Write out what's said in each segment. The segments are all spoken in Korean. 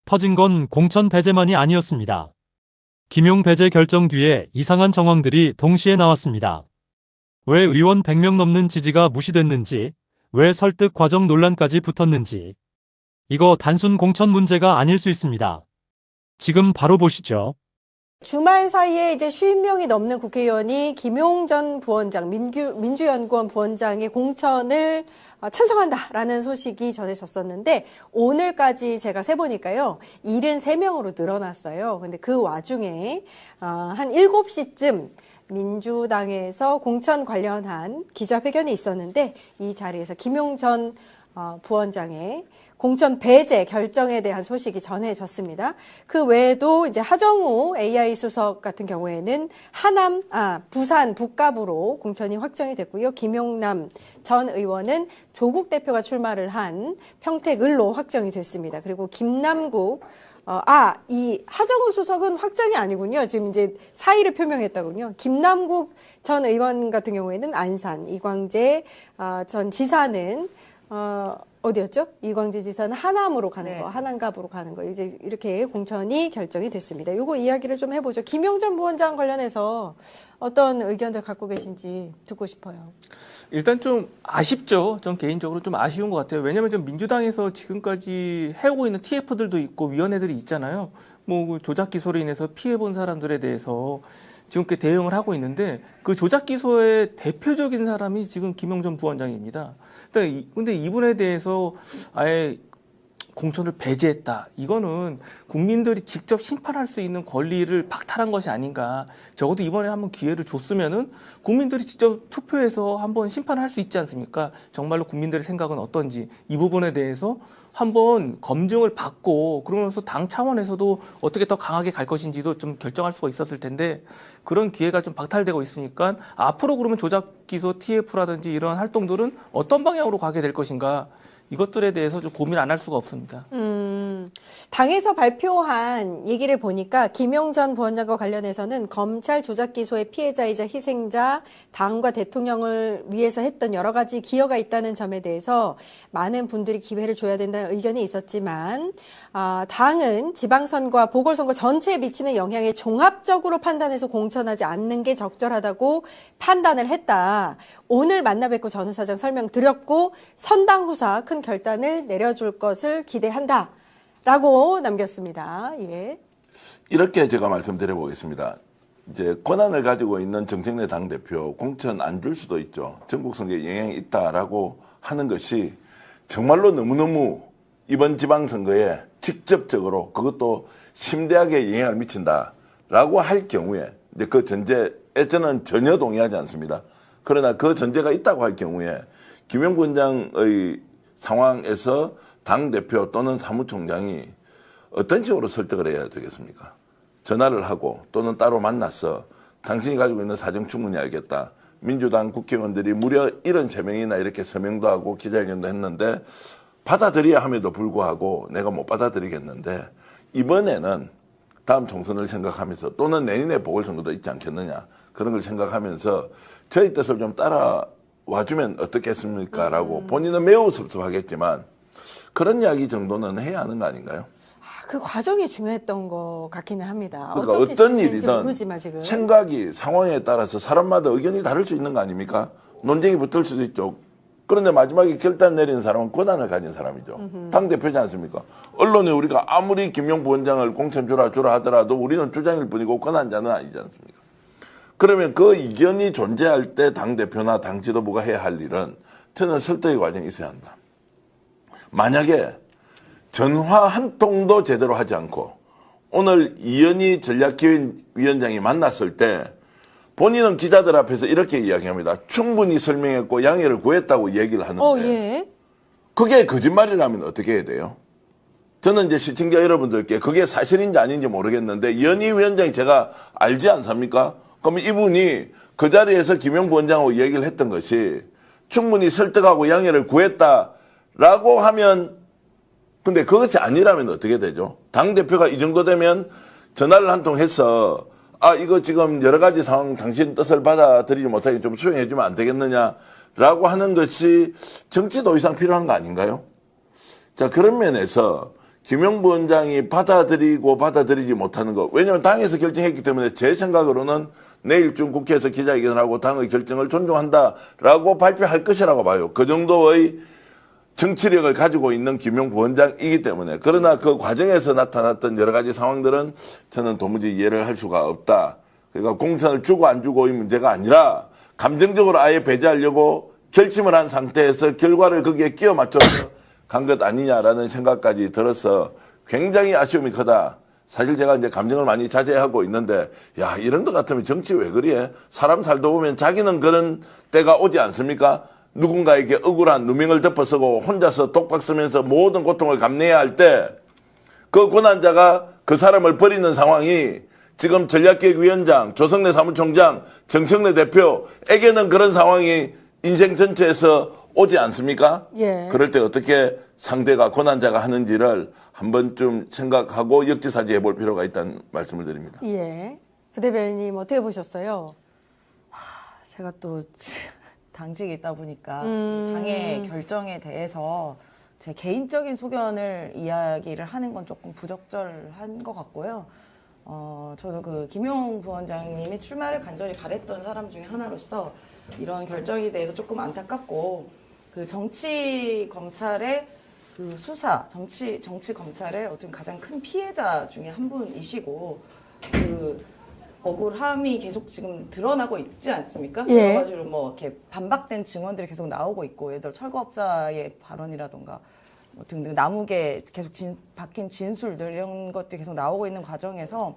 터진 건 공천 배제만이 아니었습니다. 김용 배제 결정 뒤에 이상한 정황들이 동시에 나왔습니다. 왜 의원 100명 넘는 지지가 무시됐는지, 왜 설득 과정 논란까지 붙었는지. 이거 단순 공천 문제가 아닐 수 있습니다. 지금 바로 보시죠. 주말 사이에 이제 50명이 넘는 국회의원이 김용 전 부원장, 민주연구원 부원장의 공천을 찬성한다라는 소식이 전해졌었는데 오늘까지 제가 세보니까요. 73명으로 늘어났어요. 근데 그 와중에 한 7시쯤 민주당에서 공천 관련한 기자회견이 있었는데 이 자리에서 김용 전 부원장의 공천 배제 결정에 대한 소식이 전해졌습니다. 그 외에도 이제 하정우 AI 수석 같은 경우에는 부산 북갑으로 공천이 확정이 됐고요. 김용남 전 의원은 조국 대표가 출마를 한 평택을로 확정이 됐습니다. 그리고 김남국 이 하정우 수석은 확정이 아니군요. 지금 이제 사의를 표명했다군요. 김남국 전 의원 같은 경우에는 안산, 이광재 전 지사는 어디였죠? 이광재 지사는 하남으로 가는 거, 하남갑으로 가는 거. 이제 이렇게 공천이 결정이 됐습니다. 요거 이야기를 좀 해보죠. 김용 전 부원장 관련해서 어떤 의견들 갖고 계신지 듣고 싶어요. 일단 좀 아쉽죠. 전 개인적으로 좀 아쉬운 것 같아요. 왜냐하면 좀 민주당에서 지금까지 해오고 있는 TF들도 있고 위원회들이 있잖아요. 뭐 조작 기소로 인해서 피해본 사람들에 대해서 지금 꽤 대응을 하고 있는데 그 조작 기소의 대표적인 사람이 지금 김용 전 부원장입니다. 근데 이분에 대해서 아예 공천을 배제했다. 이거는 국민들이 직접 심판할 수 있는 권리를 박탈한 것이 아닌가. 적어도 이번에 한번 기회를 줬으면은 국민들이 직접 투표해서 한번 심판할 수 있지 않습니까? 정말로 국민들의 생각은 어떤지 이 부분에 대해서 한번 검증을 받고 그러면서 당 차원에서도 어떻게 더 강하게 갈 것인지도 좀 결정할 수가 있었을 텐데 그런 기회가 좀 박탈되고 있으니까 앞으로 그러면 조작 기소 TF라든지 이런 활동들은 어떤 방향으로 가게 될 것인가 이것들에 대해서 좀 고민 안 할 수가 없습니다. 당에서 발표한 얘기를 보니까 김용 전 부원장과 관련해서는 검찰 조작 기소의 피해자이자 희생자, 당과 대통령을 위해서 했던 여러 가지 기여가 있다는 점에 대해서 많은 분들이 기회를 줘야 된다는 의견이 있었지만 당은 지방선거와 보궐선거 전체에 미치는 영향에 종합적으로 판단해서 공천하지 않는 게 적절하다고 판단을 했다. 오늘 만나 뵙고 전후사정 설명드렸고 선당 후사 큰 결단을 내려줄 것을 기대한다. 라고 남겼습니다. 예. 이렇게 제가 말씀드려 보겠습니다. 이제 권한을 가지고 있는 정청래 당대표 공천 안 줄 수도 있죠. 전국 선거에 영향이 있다라고 하는 것이 정말로 너무너무 이번 지방선거에 직접적으로 그것도 심대하게 영향을 미친다라고 할 경우에 이제 그 전제에 저는 전혀 동의하지 않습니다. 그러나 그 전제가 있다고 할 경우에 김용 부원장의 상황에서 당대표 또는 사무총장이 어떤 식으로 설득을 해야 되겠습니까? 전화를 하고 또는 따로 만나서 당신이 가지고 있는 사정 충분히 알겠다. 민주당 국회의원들이 무려 73명이나 이렇게 서명도 하고 기자회견도 했는데 받아들여야 함에도 불구하고 내가 못 받아들이겠는데 이번에는 다음 총선을 생각하면서 또는 내년에 보궐선거도 있지 않겠느냐. 그런 걸 생각하면서 저희 뜻을 좀 따라와주면 어떻겠습니까? 라고 본인은 매우 섭섭하겠지만 그런 이야기 정도는 해야 하는 거 아닌가요? 그 과정이 중요했던 것 같기는 합니다. 그러니까 어떤 일이든 모르지만 지금. 생각이 상황에 따라서 사람마다 의견이 다를 수 있는 거 아닙니까? 논쟁이 붙을 수도 있죠. 그런데 마지막에 결단 내리는 사람은 권한을 가진 사람이죠. 당대표지 않습니까? 언론에 우리가 아무리 김용 부원장을 공천 주라 하더라도 우리는 주장일 뿐이고 권한자는 아니지 않습니까? 그러면 그 이견이 존재할 때 당대표나 당 지도부가 해야 할 일은 저는 설득의 과정이 있어야 한다. 만약에 전화 한 통도 제대로 하지 않고 오늘 이현희 전략기획위원장이 만났을 때 본인은 기자들 앞에서 이렇게 이야기합니다. 충분히 설명했고 양해를 구했다고 얘기를 하는데 예. 그게 거짓말이라면 어떻게 해야 돼요? 저는 이제 시청자 여러분들께 그게 사실인지 아닌지 모르겠는데 이현희 위원장이 제가 알지 않습니까? 그러면 이분이 그 자리에서 김용 부원장하고 얘기를 했던 것이 충분히 설득하고 양해를 구했다라고 하면 근데 그것이 아니라면 어떻게 되죠? 당대표가 이 정도 되면 전화를 한 통 해서 이거 지금 여러 가지 상황 당신 뜻을 받아들이지 못하게 좀 수용해 주면 안 되겠느냐라고 하는 것이 정치 도의상 필요한 거 아닌가요? 자, 그런 면에서 김용 부원장이 받아들이고 받아들이지 못하는 거. 왜냐하면 당에서 결정했기 때문에 제 생각으로는 내일쯤 국회에서 기자회견을 하고 당의 결정을 존중한다라고 발표할 것이라고 봐요. 그 정도의 정치력을 가지고 있는 김용 부원장이기 때문에. 그러나 그 과정에서 나타났던 여러 가지 상황들은 저는 도무지 이해를 할 수가 없다. 그러니까 공천을 주고 안 주고의 문제가 아니라 감정적으로 아예 배제하려고 결심을 한 상태에서 결과를 거기에 끼워 맞춰서 간 것 아니냐라는 생각까지 들어서 굉장히 아쉬움이 크다. 사실 제가 이제 감정을 많이 자제하고 있는데, 야, 이런 것 같으면 정치 왜 그래? 사람 살다 보면 자기는 그런 때가 오지 않습니까? 누군가에게 억울한 누명을 덮어쓰고 혼자서 독박 쓰면서 모든 고통을 감내해야 할 때, 그 고난자가 그 사람을 버리는 상황이 지금 전략기획위원장, 조성래 사무총장, 정청래 대표에게는 그런 상황이 인생 전체에서 오지 않습니까? 예. 그럴 때 어떻게 상대가 고난자가 하는지를 한 번쯤 생각하고 역지사지해 볼 필요가 있다는 말씀을 드립니다. 예. 부대변인님 어떻게 보셨어요? 제가 또 당직에 있다 보니까 당의 결정에 대해서 제 개인적인 소견을 이야기를 하는 건 조금 부적절한 것 같고요. 저도 그 김용 부원장님이 출마를 간절히 바랬던 사람 중에 하나로서 이런 결정에 대해서 조금 안타깝고, 그 정치 검찰의 그 수사, 정치 검찰의 어떤 가장 큰 피해자 중에 한 분이시고, 그 억울함이 계속 지금 드러나고 있지 않습니까? 예. 여러 가지로 뭐 이렇게 반박된 증언들이 계속 나오고 있고, 예를 들어 철거업자의 발언이라던가 뭐 등등 나무게 계속 박힌 진술들 이런 것들이 계속 나오고 있는 과정에서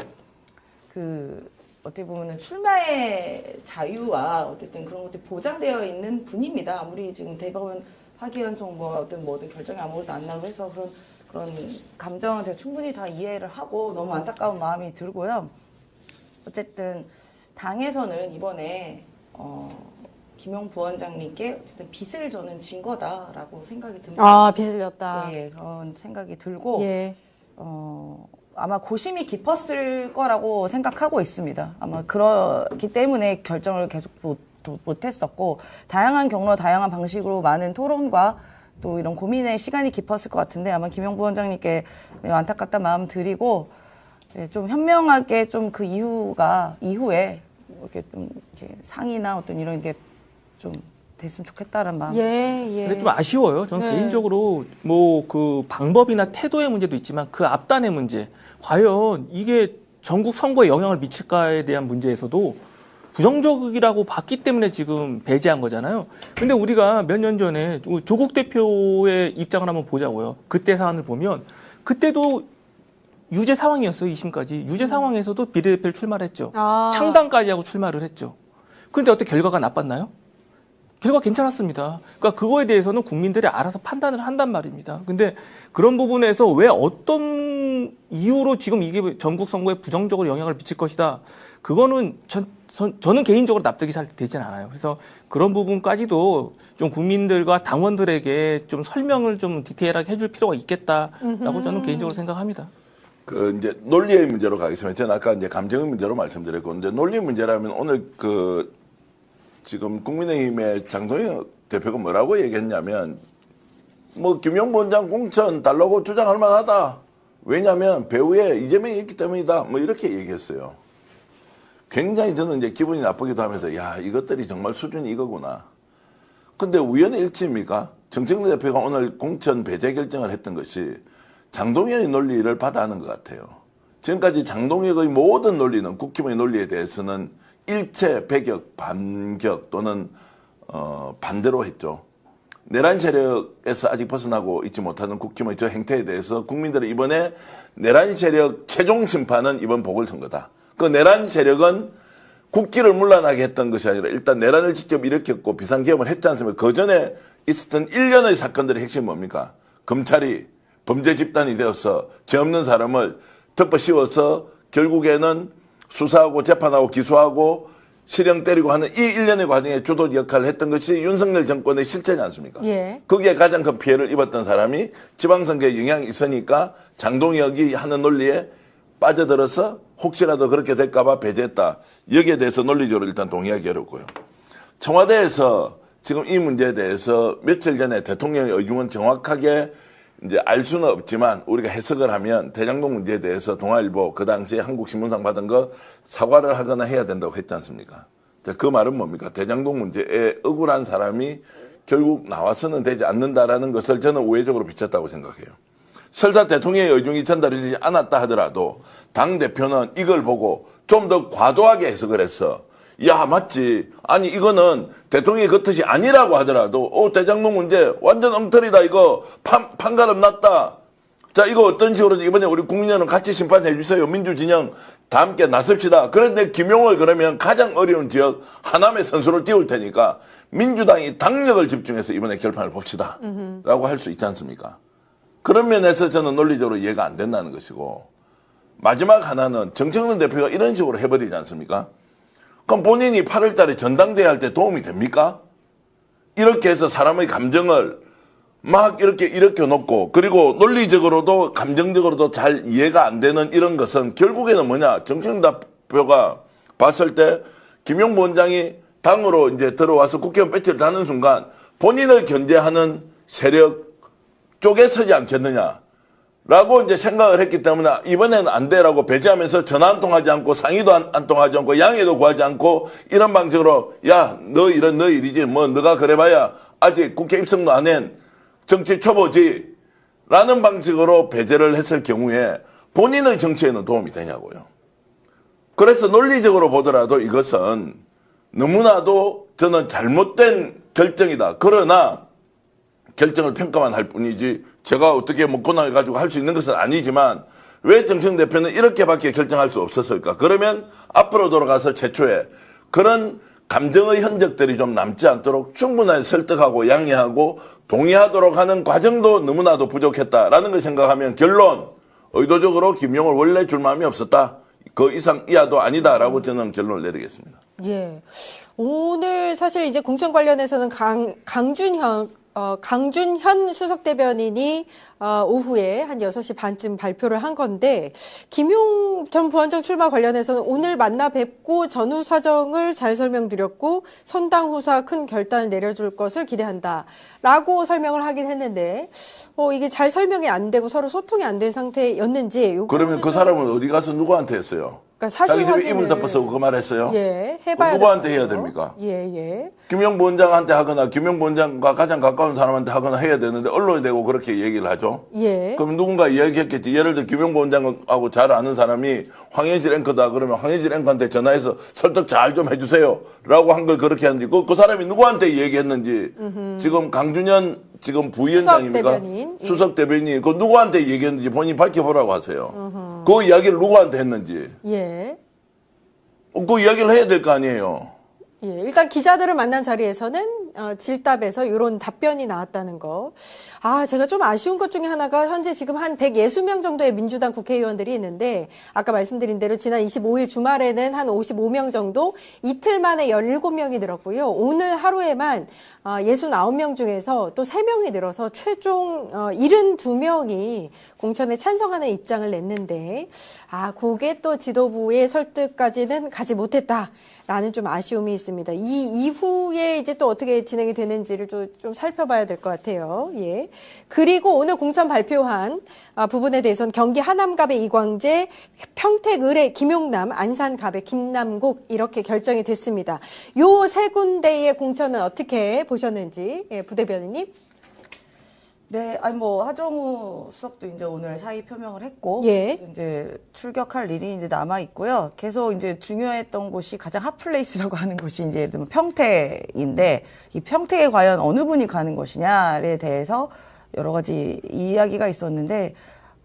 그 어떻게 보면은 출마의 자유와 어쨌든 그런 것들이 보장되어 있는 분입니다. 아무리 지금 대법원 파기환송 뭐 어떤 뭐든 결정이 아무것도 안 나고 해서 그런 감정은 제가 충분히 다 이해를 하고 너무 안타까운 마음이 들고요. 어쨌든 당에서는 이번에 김용 부원장님께 어쨌든 빚을 저는 진 거다라고 생각이 듭니다. 아, 빚을 졌다. 예, 그런 생각이 들고 예. 아마 고심이 깊었을 거라고 생각하고 있습니다. 아마 그렇기 때문에 결정을 계속 못했었고, 다양한 경로, 다양한 방식으로 많은 토론과 또 이런 고민의 시간이 깊었을 것 같은데, 아마 김용 부원장님께 매우 안타깝다 마음 드리고, 예, 좀 현명하게 좀 그 이후에 이렇게 좀 이렇게 상의나 어떤 이런 게 좀 됐으면 좋겠다는 마음. 예, 예. 근데 좀 아쉬워요. 저는 네. 개인적으로 뭐 그 방법이나 태도의 문제도 있지만 그 앞단의 문제, 과연 이게 전국 선거에 영향을 미칠까에 대한 문제에서도 부정적이라고 봤기 때문에 지금 배제한 거잖아요. 근데 우리가 몇 년 전에 조국 대표의 입장을 한번 보자고요. 그때 사안을 보면 그때도 유죄 상황이었어요. 2심까지. 유죄 상황에서도 비례대표를 출마를 했죠. 아. 창당까지 하고 출마를 했죠. 그런데 어떻게 결과가 나빴나요? 결과 괜찮았습니다. 그러니까 그거에 대해서는 국민들이 알아서 판단을 한단 말입니다. 근데 그런 부분에서 왜 어떤 이유로 지금 이게 전국 선거에 부정적으로 영향을 미칠 것이다. 그거는 저는 개인적으로 납득이 잘 되진 않아요. 그래서 그런 부분까지도 좀 국민들과 당원들에게 좀 설명을 좀 디테일하게 해줄 필요가 있겠다라고 저는 개인적으로 생각합니다. 그 이제 논리의 문제로 가겠습니다. 저는 아까 이제 감정의 문제로 말씀드렸고, 이제 논리 문제라면 오늘 그 지금 국민의힘의 장동영 대표가 뭐라고 얘기했냐면, 뭐 김용 부원장 공천 달라고 주장할 만하다. 왜냐하면 배후에 이재명이 있기 때문이다. 뭐 이렇게 얘기했어요. 굉장히 저는 이제 기분이 나쁘기도 하면서, 야, 이것들이 정말 수준이 이거구나. 근데 우연의 일치입니까? 정청래 대표가 오늘 공천 배제 결정을 했던 것이 장동혁의 논리를 받아하는 것 같아요. 지금까지 장동혁의 모든 논리는, 국힘의 논리에 대해서는 일체 배격, 반격 또는 반대로 했죠. 내란 세력에서 아직 벗어나고 있지 못하는 국힘의 저 행태에 대해서 국민들은 이번에 내란 세력 최종 심판은 이번 보궐선거다. 그 내란 세력은 국기를 물러나게 했던 것이 아니라 일단 내란을 직접 일으켰고 비상계엄을 했지 않습니까? 그 전에 있었던 일련의 사건들의 핵심이 뭡니까? 검찰이 범죄 집단이 되어서 죄 없는 사람을 덮어 씌워서 결국에는 수사하고 재판하고 기소하고 실형 때리고 하는 이 일련의 과정에 주도 역할을 했던 것이 윤석열 정권의 실체지 않습니까? 예. 거기에 가장 큰 피해를 입었던 사람이 지방선거에 영향이 있으니까 장동혁이 하는 논리에 빠져들어서 혹시라도 그렇게 될까봐 배제했다. 여기에 대해서 논리적으로 일단 동의하기 어렵고요. 청와대에서 지금 이 문제에 대해서 며칠 전에 대통령의 의중은 정확하게 이제 알 수는 없지만 우리가 해석을 하면 대장동 문제에 대해서 동아일보 그 당시에 한국신문상 받은 거 사과를 하거나 해야 된다고 했지 않습니까? 자, 그 말은 뭡니까? 대장동 문제에 억울한 사람이 결국 나와서는 되지 않는다라는 것을 저는 우회적으로 비쳤다고 생각해요. 설사 대통령의 의중이 전달되지 않았다 하더라도 당대표는 이걸 보고 좀 더 과도하게 해석을 했어. 야, 맞지. 아니, 이거는 대통령이 그 뜻이 아니라고 하더라도, 대장동 문제 완전 엉터리다. 이거 판가름 났다. 자, 이거 어떤 식으로 이번에 우리 국민여러분 같이 심판해 주세요. 민주진영 다 함께 나섭시다. 그런데 김용을 그러면 가장 어려운 지역 하남의 선수를 띄울 테니까 민주당이 당력을 집중해서 이번에 결판을 봅시다. 라고 할 수 있지 않습니까? 그런 면에서 저는 논리적으로 이해가 안 된다는 것이고, 마지막 하나는 정청래 대표가 이런 식으로 해버리지 않습니까? 그럼 본인이 8월 달에 전당대회 할 때 도움이 됩니까? 이렇게 해서 사람의 감정을 막 이렇게 놓고, 그리고 논리적으로도 감정적으로도 잘 이해가 안 되는 이런 것은 결국에는 뭐냐? 정청래 대표가 봤을 때 김용부 원장이 당으로 이제 들어와서 국회의원 배치를 다는 순간 본인을 견제하는 세력 쪽에 서지 않겠느냐? 라고 이제 생각을 했기 때문에 이번에는 안 돼라고 배제하면서 전화 한 통하지 않고 상의도 안 통하지 않고 양해도 구하지 않고 이런 방식으로 야, 너 일이지 뭐 너가 그래봐야 아직 국회 입성도 안 한 정치 초보지 라는 방식으로 배제를 했을 경우에 본인의 정치에는 도움이 되냐고요. 그래서 논리적으로 보더라도 이것은 너무나도 저는 잘못된 결정이다. 그러나 결정을 평가만 할 뿐이지 제가 어떻게 권한해가지고 할 수 있는 것은 아니지만 왜 정청 대표는 이렇게밖에 결정할 수 없었을까? 그러면 앞으로 돌아가서 최초에 그런 감정의 흔적들이 좀 남지 않도록 충분하게 설득하고 양해하고 동의하도록 하는 과정도 너무나도 부족했다라는 걸 생각하면 결론 의도적으로 김용을 원래 줄 마음이 없었다. 그 이상 이하도 아니다라고 저는 결론을 내리겠습니다. 예. 오늘 사실 이제 공천 관련해서는 강준현 수석 대변인이 오후에 한 6시 반쯤 발표를 한 건데 김용 전 부원장 출마 관련해서는 오늘 만나 뵙고 전후 사정을 잘 설명드렸고 선당 후사 큰 결단을 내려줄 것을 기대한다라고 설명을 하긴 했는데 이게 잘 설명이 안 되고 서로 소통이 안 된 상태였는지 그러면 그 사람은 어디 가서 누구한테 했어요? 그러니까 사실 자기 집에 확인을 이불 덮어서 그 말했어요? 예, 해봐야 누구한테 되겠죠. 해야 됩니까? 예. 김용부 원장한테 하거나 김용부 원장과 가장 가까운 사람한테 하거나 해야 되는데 언론에 대고 그렇게 얘기를 하죠. 예. 그럼 누군가 이야기했겠지. 예를 들어 김용부 원장하고 잘 아는 사람이 황현실 앵커다 그러면 황현실 앵커한테 전화해서 설득 잘 좀 해주세요 라고 한 걸 그렇게 하는지 그 사람이 누구한테 얘기했는지 지금 강준현 지금 부위원장입니까? 수석 대변인 그 누구한테 얘기했는지 본인이 밝혀보라고 하세요. 그 이야기를 누구한테 했는지. 예. 그 이야기를 해야 될 거 아니에요. 예, 일단 기자들을 만난 자리에서는 질답에서 이런 답변이 나왔다는 거. 제가 좀 아쉬운 것 중에 하나가 현재 지금 한 160명 정도의 민주당 국회의원들이 있는데 아까 말씀드린 대로 지난 25일 주말에는 한 55명 정도 이틀 만에 17명이 늘었고요. 오늘 하루에만 69명 중에서 또 3명이 늘어서 최종 72명이 공천에 찬성하는 입장을 냈는데 그게 또 지도부의 설득까지는 가지 못했다라는 좀 아쉬움이 있습니다. 이 이후에 이제 또 어떻게 진행이 되는지를 좀 살펴봐야 될 것 같아요. 예. 그리고 오늘 공천 발표한 부분에 대해서는 경기 하남갑의 이광재, 평택을의 김용남, 안산갑의 김남국 이렇게 결정이 됐습니다. 요 세 군데의 공천은 어떻게 보셨는지 부대변인님? 네, 하정우 수석도 이제 오늘 사의 표명을 했고, 예. 이제 출격할 일이 이제 남아 있고요. 계속 이제 중요했던 곳이 가장 핫플레이스라고 하는 곳이 이제 예를 들면 평택인데, 이 평택에 과연 어느 분이 가는 것이냐에 대해서 여러 가지 이야기가 있었는데,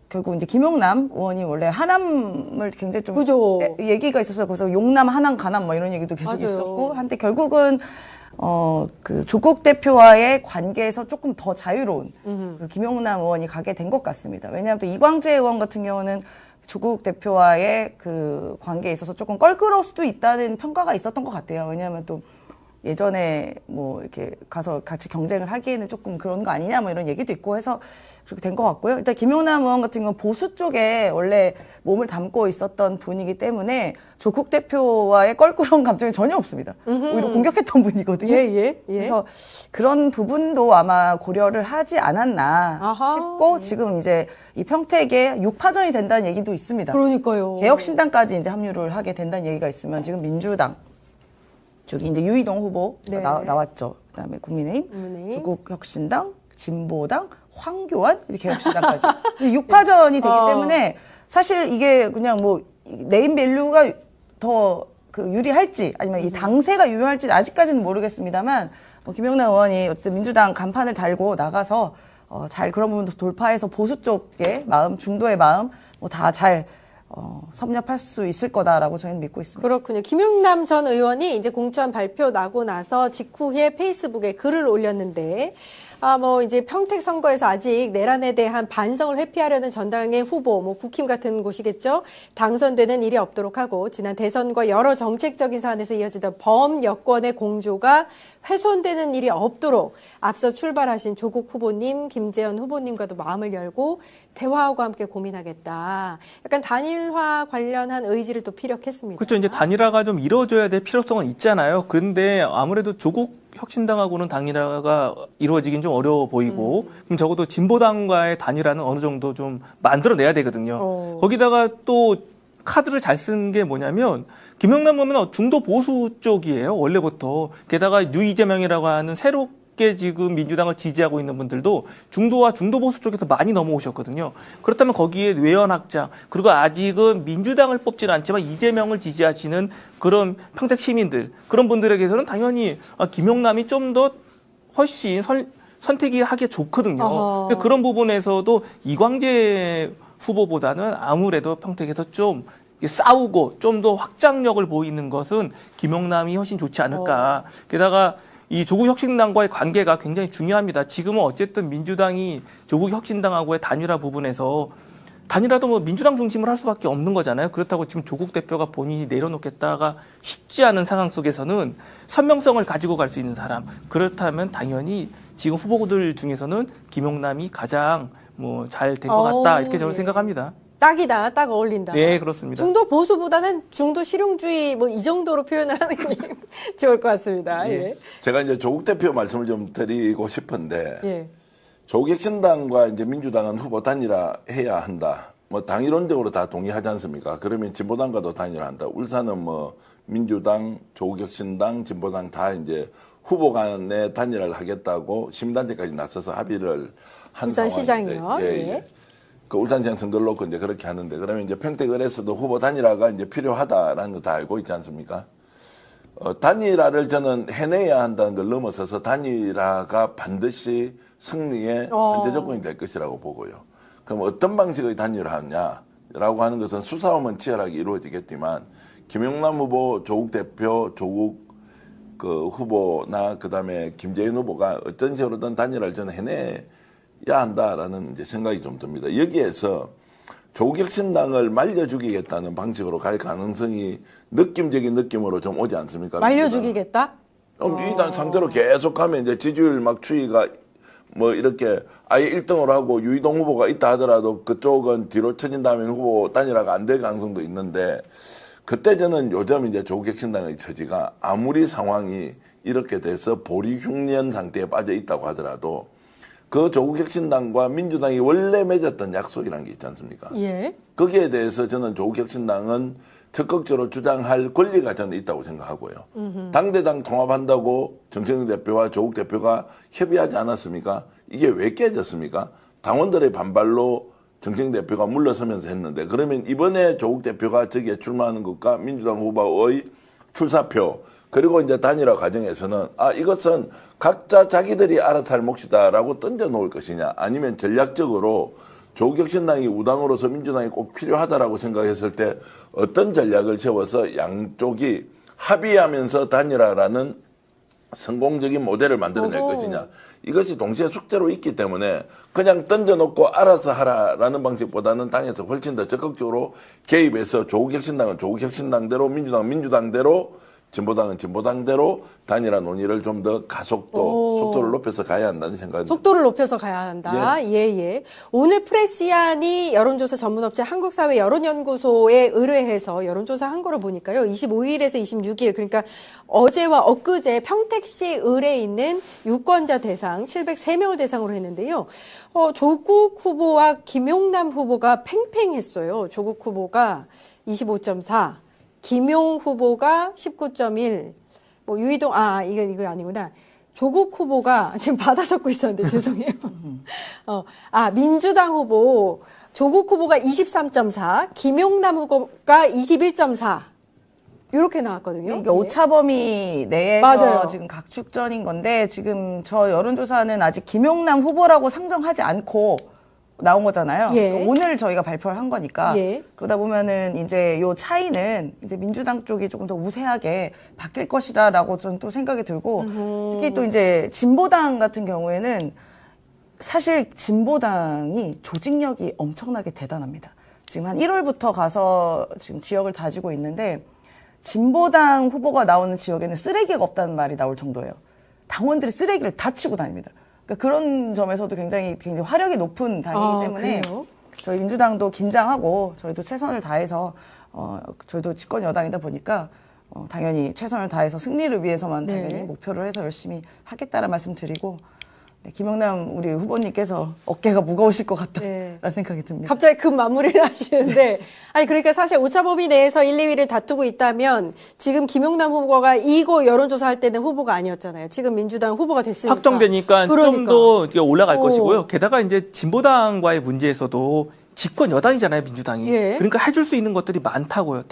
결국 이제 김용남 의원이 원래 하남을 굉장히 좀 그죠. 얘기가 있어서 그래서 용남, 하남, 가남 이런 얘기도 계속 맞아요. 있었고, 한데 결국은 그 조국 대표와의 관계에서 조금 더 자유로운 그 김용남 의원이 가게 된 것 같습니다. 왜냐하면 또 이광재 의원 같은 경우는 조국 대표와의 그 관계에 있어서 조금 껄끄러울 수도 있다는 평가가 있었던 것 같아요. 왜냐하면 또 예전에 뭐 이렇게 가서 같이 경쟁을 하기에는 조금 그런 거 아니냐 뭐 이런 얘기도 있고 해서 그렇게 된 것 같고요. 일단 김용남 의원 같은 경우는 보수 쪽에 원래 몸을 담고 있었던 분이기 때문에 조국 대표와의 껄끄러운 감정이 전혀 없습니다. 오히려 공격했던 분이거든요. 예. 그래서 그런 부분도 아마 고려를 하지 않았나 아하. 싶고 지금 이제 이 평택에 6파전이 된다는 얘기도 있습니다. 그러니까요. 개혁신당까지 이제 합류를 하게 된다는 얘기가 있으면 지금 민주당 저기 이제 유이동 후보 네. 나왔죠. 그다음에 국민의힘, 국민의힘. 조국혁신당, 진보당, 황교안 이제 개혁신당까지 6파전이 되기 때문에 사실 이게 그냥 뭐 네임밸류가 더 그 유리할지 아니면 이 당세가 유효할지 아직까지는 모르겠습니다만 뭐 김용남 의원이 어쨌든 민주당 간판을 달고 나가서 잘 그런 부분도 돌파해서 보수 쪽의 마음, 중도의 마음 뭐 다 잘 섭렵할 수 있을 거다라고 저희는 믿고 있습니다. 그렇군요. 김용남 전 의원이 이제 공천 발표 나고 나서 직후에 페이스북에 글을 올렸는데, 뭐 이제 평택 선거에서 아직 내란에 대한 반성을 회피하려는 전당의 후보, 뭐 국힘 같은 곳이겠죠. 당선되는 일이 없도록 하고, 지난 대선과 여러 정책적인 사안에서 이어지던 범여권의 공조가 훼손되는 일이 없도록 앞서 출발하신 조국 후보님, 김재현 후보님과도 마음을 열고 대화하고 함께 고민하겠다. 약간 단일화 관련한 의지를 또 피력했습니다. 그렇죠. 이제 단일화가 좀 이루어져야 될 필요성은 있잖아요. 그런데 아무래도 조국 혁신당하고는 단일화가 이루어지긴 좀 어려워 보이고, 그럼 적어도 진보당과의 단일화는 어느 정도 좀 만들어내야 되거든요. 거기다가 또 카드를 잘 쓴 게 뭐냐면 김용남 보면 중도 보수 쪽이에요. 원래부터. 게다가 뉴이재명이라고 하는 새롭게 지금 민주당을 지지하고 있는 분들도 중도와 중도 보수 쪽에서 많이 넘어오셨거든요. 그렇다면 거기에 외연확장, 그리고 아직은 민주당을 뽑지는 않지만 이재명을 지지하시는 그런 평택 시민들, 그런 분들에게서는 당연히 김용남이 좀 더 훨씬 선택이 하기 좋거든요. 그런 부분에서도 이광재 후보보다는 아무래도 평택에서 좀 싸우고 좀 더 확장력을 보이는 것은 김용남이 훨씬 좋지 않을까. 게다가 이 조국혁신당과의 관계가 굉장히 중요합니다. 지금은 어쨌든 민주당이 조국혁신당하고의 단일화 부분에서 단일화도 뭐 민주당 중심으로 할 수밖에 없는 거잖아요. 그렇다고 지금 조국 대표가 본인이 내려놓겠다가 쉽지 않은 상황 속에서는 선명성을 가지고 갈 수 있는 사람, 그렇다면 당연히 지금 후보들 중에서는 김용남이 가장 뭐 잘 된 것 같다 이렇게 저는 생각합니다. 딱이다, 딱 어울린다. 네, 그렇습니다. 중도 보수보다는 중도 실용주의 뭐 이 정도로 표현을 하는 게 좋을 것 같습니다. 예. 제가 이제 조국 대표 말씀을 좀 드리고 싶은데 예. 조국혁신당과 이제 민주당은 후보 단일화 해야 한다. 뭐 당이론적으로 다 동의하지 않습니까? 그러면 진보당과도 단일화한다. 울산은 뭐 민주당, 조국혁신당, 진보당 다 이제 후보 간에 단일화를 하겠다고 시민단체까지 나서서 합의를 한 울산시장이요. 상황인데, 예. 그 울산시장 선거를 놓고 이제 그렇게 하는데, 그러면 이제 평택을에서도 후보 단일화가 이제 필요하다라는 거 다 알고 있지 않습니까? 단일화를 저는 해내야 한다는 걸 넘어서서 단일화가 반드시 승리의 전제 조건이 될 것이라고 보고요. 그럼 어떤 방식의 단일화냐라고 하는 것은 수사하면 치열하게 이루어지겠지만, 김용남 후보, 조국 대표, 조국 그 후보나 그다음에 김재현 후보가 어떤 식으로든 단일화를 저는 해내야 한다라는 이제 생각이 좀 듭니다. 여기에서 조국혁신당을 말려 죽이겠다는 방식으로 갈 가능성이 느낌적인 느낌으로 좀 오지 않습니까? 말려 죽이겠다? 이 당 상태로 계속하면 이제 지지율 막 추이가 뭐 이렇게 아예 1등으로 하고 유이동 후보가 있다 하더라도 그쪽은 뒤로 처진 다음에 후보 단일화가 안 될 가능성도 있는데, 그때 저는 요즘 이제 조국혁신당의 처지가 아무리 상황이 이렇게 돼서 보리 흉년 상태에 빠져 있다고 하더라도 그 조국혁신당과 민주당이 원래 맺었던 약속이라는 게 있지 않습니까? 예. 거기에 대해서 저는 조국혁신당은 적극적으로 주장할 권리가 저는 있다고 생각하고요. 당대당 통합한다고 정청래 대표와 조국 대표가 협의하지 않았습니까? 이게 왜 깨졌습니까? 당원들의 반발로 정청래 대표가 물러서면서 했는데, 그러면 이번에 조국 대표가 저기에 출마하는 것과 민주당 후보의 출사표, 그리고 이제 단일화 과정에서는 이것은 각자 자기들이 알아서 할 몫이다라고 던져놓을 것이냐, 아니면 전략적으로 조국혁신당이 우당으로서 민주당이 꼭 필요하다라고 생각했을 때 어떤 전략을 세워서 양쪽이 합의하면서 단일화라는 성공적인 모델을 만들어낼 것이냐, 이것이 동시에 숙제로 있기 때문에 그냥 던져놓고 알아서 하라라는 방식보다는 당에서 훨씬 더 적극적으로 개입해서 조국혁신당은 조국혁신당대로, 민주당은 민주당대로 진보당은 진보당대로 단일화 논의를 좀 더 속도를 높여서 가야 한다는 생각입니다. 속도를 높여서 가야 한다. 예. 오늘 프레시안이 여론조사 전문업체 한국사회 여론연구소에 의뢰해서 여론조사 한 거를 보니까요. 25일에서 26일, 그러니까 어제와 엊그제 평택시 의뢰에 있는 유권자 대상 703명을 대상으로 했는데요. 조국 후보와 김용남 후보가 팽팽했어요. 조국 후보가 25.4, 김용 후보가 19.1, 뭐 유이동 이거 아니구나. 조국 후보가 지금 받아 적고 있었는데 죄송해요. 민주당 후보 조국 후보가 23.4, 김용남 후보가 21.4 이렇게 나왔거든요. 이게 오차 범위 내에서 맞아요. 지금 각축전인 건데 지금 저 여론조사는 아직 김용남 후보라고 상정하지 않고 나온 거잖아요. 예. 그러니까 오늘 저희가 발표를 한 거니까 예. 그러다 보면은 이제 요 차이는 이제 민주당 쪽이 조금 더 우세하게 바뀔 것이다라고 저는 또 생각이 들고 특히 또 이제 진보당 같은 경우에는 사실 진보당이 조직력이 엄청나게 대단합니다. 지금 한 1월부터 가서 지금 지역을 다지고 있는데 진보당 후보가 나오는 지역에는 쓰레기가 없다는 말이 나올 정도예요. 당원들이 쓰레기를 다 치고 다닙니다. 그러니까 그런 점에서도 굉장히 화력이 높은 당이기 때문에 그래요? 저희 민주당도 긴장하고 저희도 최선을 다해서 저희도 집권 여당이다 보니까 당연히 최선을 다해서 승리를 위해서만 네. 당연히 목표를 해서 열심히 하겠다는 말씀드리고 네, 김영남 우리 후보님께서 어깨가 무거우실 것 같다라는 네. 생각이 듭니다. 갑자기 급 마무리를 하시는데 아니 그러니까 사실 오차 범위 내에서 1, 2위를 다투고 있다면 지금 김용남 후보가 이거 여론조사 할 때는 후보가 아니었잖아요. 지금 민주당 후보가 됐으니까. 확정되니까 좀 그러니까. 더 올라갈 오. 것이고요. 게다가 이제 진보당과의 문제에서도 집권 여당이잖아요, 민주당이. 예. 그러니까 해줄 수 있는 것들이 많다고요.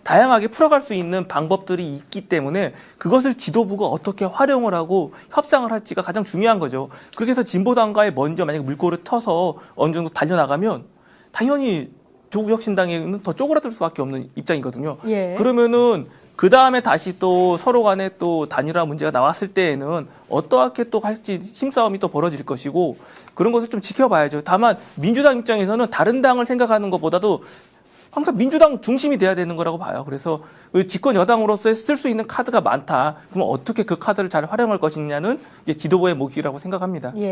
다양하게 풀어갈 수 있는 방법들이 있기 때문에 그것을 지도부가 어떻게 활용을 하고 협상을 할지가 가장 중요한 거죠. 그렇게 해서 진보당과의 먼저 만약에 물꼬를 터서 어느 정도 달려나가면 당연히 조국혁신당에는 더 쪼그라들 수밖에 없는 입장이거든요. 예. 그러면은 그 다음에 다시 또 서로 간에 또 단일화 문제가 나왔을 때에는 어떻게 또 할지 힘싸움이 또 벌어질 것이고 그런 것을 좀 지켜봐야죠. 다만 민주당 입장에서는 다른 당을 생각하는 것보다도 항상 민주당 중심이 돼야 되는 거라고 봐요. 그래서 집권 여당으로서 쓸 수 있는 카드가 많다. 그럼 어떻게 그 카드를 잘 활용할 것이냐는 이제 지도부의 몫이라고 생각합니다. 예.